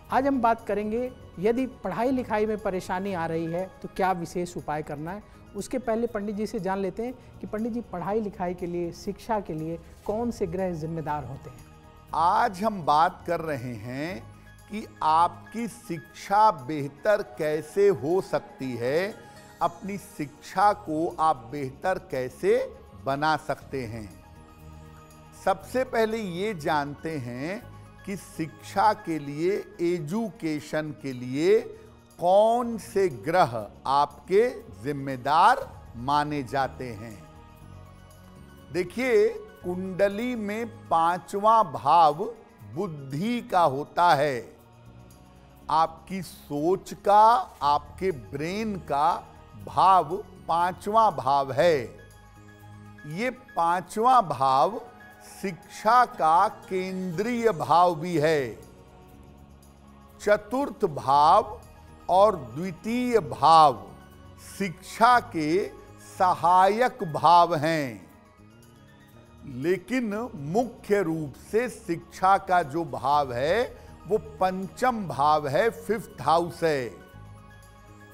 आज हम बात करेंगे यदि पढ़ाई लिखाई में परेशानी आ रही है तो क्या विशेष उपाय करना है। उसके पहले पंडित जी से जान लेते हैं कि पंडित जी पढ़ाई लिखाई के लिए, शिक्षा के लिए कौन से ग्रह जिम्मेदार होते हैं। आज हम बात कर रहे हैं कि आपकी शिक्षा बेहतर कैसे हो सकती है, अपनी शिक्षा को आप बेहतर कैसे बना सकते हैं। सबसे पहले ये जानते हैं कि शिक्षा के लिए, एजुकेशन के लिए कौन से ग्रह आपके जिम्मेदार माने जाते हैं। देखिए, कुंडली में 5वां भाव बुद्धि का होता है। आपकी सोच का, आपके ब्रेन का भाव 5वां भाव है। ये 5वां भाव शिक्षा का केंद्रीय भाव भी है। चतुर्थ भाव और द्वितीय भाव शिक्षा के सहायक भाव हैं, लेकिन मुख्य रूप से शिक्षा का जो भाव है वो 5म भाव है, 5th हाउस है।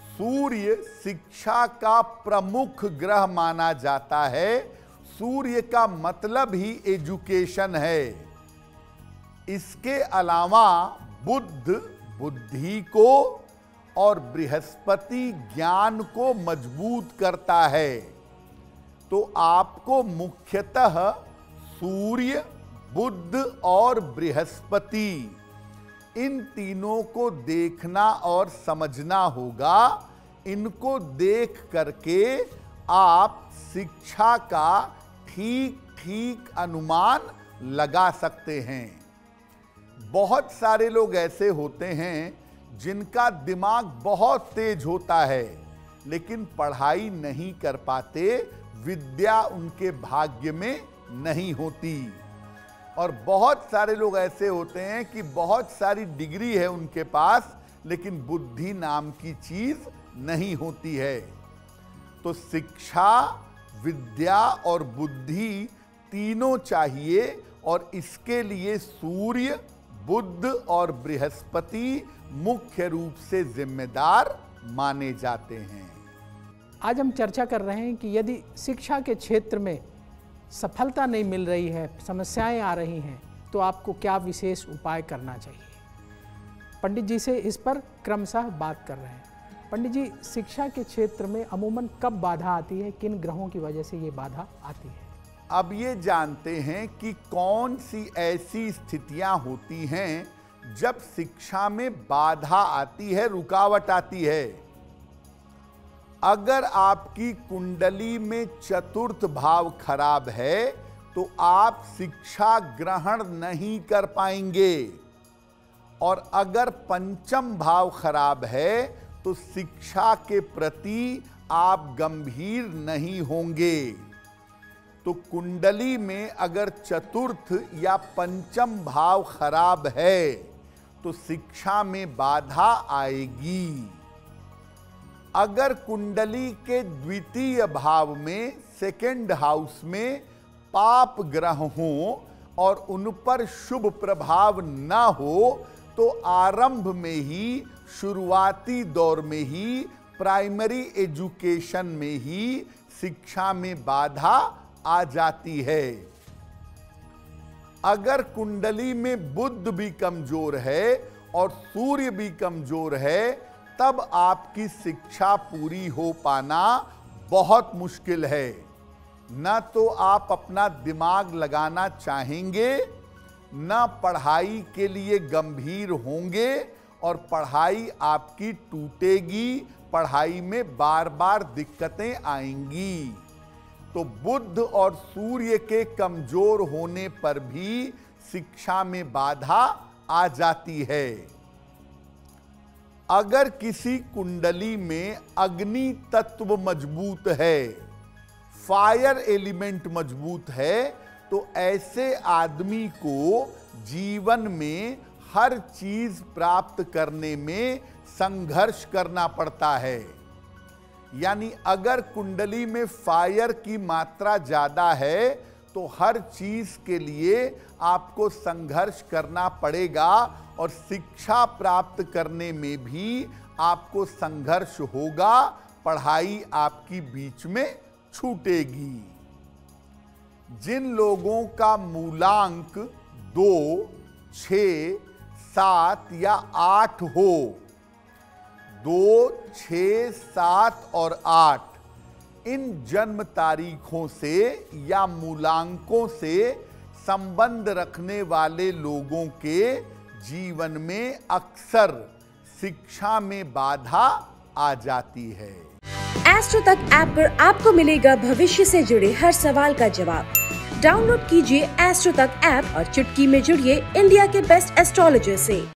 सूर्य शिक्षा का प्रमुख ग्रह माना जाता है। सूर्य का मतलब ही एजुकेशन है। इसके अलावा बुध बुद्धि को और बृहस्पति ज्ञान को मजबूत करता है। तो आपको मुख्यतः सूर्य, बुध और बृहस्पति, इन तीनों को देखना और समझना होगा। इनको देख करके आप शिक्षा का ठीक अनुमान लगा सकते हैं। बहुत सारे लोग ऐसे होते हैं जिनका दिमाग बहुत तेज होता है, लेकिन पढ़ाई नहीं कर पाते, विद्या उनके भाग्य में नहीं होती। और बहुत सारे लोग ऐसे होते हैं कि बहुत सारी डिग्री है उनके पास, लेकिन बुद्धि नाम की चीज नहीं होती है। तो शिक्षा, विद्या और बुद्धि तीनों चाहिए, और इसके लिए सूर्य, बुध और बृहस्पति मुख्य रूप से जिम्मेदार माने जाते हैं। आज हम चर्चा कर रहे हैं कि यदि शिक्षा के क्षेत्र में सफलता नहीं मिल रही है, समस्याएं आ रही हैं, तो आपको क्या विशेष उपाय करना चाहिए। पंडित जी से इस पर क्रमशः बात कर रहे हैं। पंडित जी, शिक्षा के क्षेत्र में अमूमन कब बाधा आती है, किन ग्रहों की वजह से ये बाधा आती है। अब ये जानते हैं कि कौन सी ऐसी स्थितियां होती हैं जब शिक्षा में बाधा आती है, रुकावट आती है। अगर आपकी कुंडली में चतुर्थ भाव खराब है तो आप शिक्षा ग्रहण नहीं कर पाएंगे, और अगर 5म भाव खराब है तो शिक्षा के प्रति आप गंभीर नहीं होंगे। तो कुंडली में अगर चतुर्थ या 5म भाव खराब है तो शिक्षा में बाधा आएगी। अगर कुंडली के द्वितीय भाव में, 2nd हाउस में पाप ग्रह हों और उन पर शुभ प्रभाव ना हो, तो आरंभ में ही, शुरुआती दौर में ही, प्राइमरी एजुकेशन में ही शिक्षा में बाधा आ जाती है। अगर कुंडली में बुध भी कमजोर है और सूर्य भी कमजोर है, तब आपकी शिक्षा पूरी हो पाना बहुत मुश्किल है। न तो आप अपना दिमाग लगाना चाहेंगे, न पढ़ाई के लिए गंभीर होंगे, और पढ़ाई आपकी टूटेगी, पढ़ाई में बार बार दिक्कतें आएंगी। तो बुध और सूर्य के कमजोर होने पर भी शिक्षा में बाधा आ जाती है। अगर किसी कुंडली में अग्नि तत्व मजबूत है, फायर एलिमेंट मजबूत है, तो ऐसे आदमी को जीवन में हर चीज प्राप्त करने में संघर्ष करना पड़ता है। यानी अगर कुंडली में फायर की मात्रा ज्यादा है तो हर चीज के लिए आपको संघर्ष करना पड़ेगा और शिक्षा प्राप्त करने में भी आपको संघर्ष होगा। पढ़ाई आपकी बीच में छूटेगी। जिन लोगों का मूलांक 2, 6, 7 या 8 हो, 2, 6, 7 और 8 इन जन्म तारीखों से या मूलांकों से संबंध रखने वाले लोगों के जीवन में अक्सर शिक्षा में बाधा आ जाती है। एस्ट्रो तक ऐप पर आपको मिलेगा भविष्य से जुड़े हर सवाल का जवाब। डाउनलोड कीजिए एस्ट्रो तक ऐप और चुटकी में जुड़िए इंडिया के बेस्ट एस्ट्रोलॉजर से।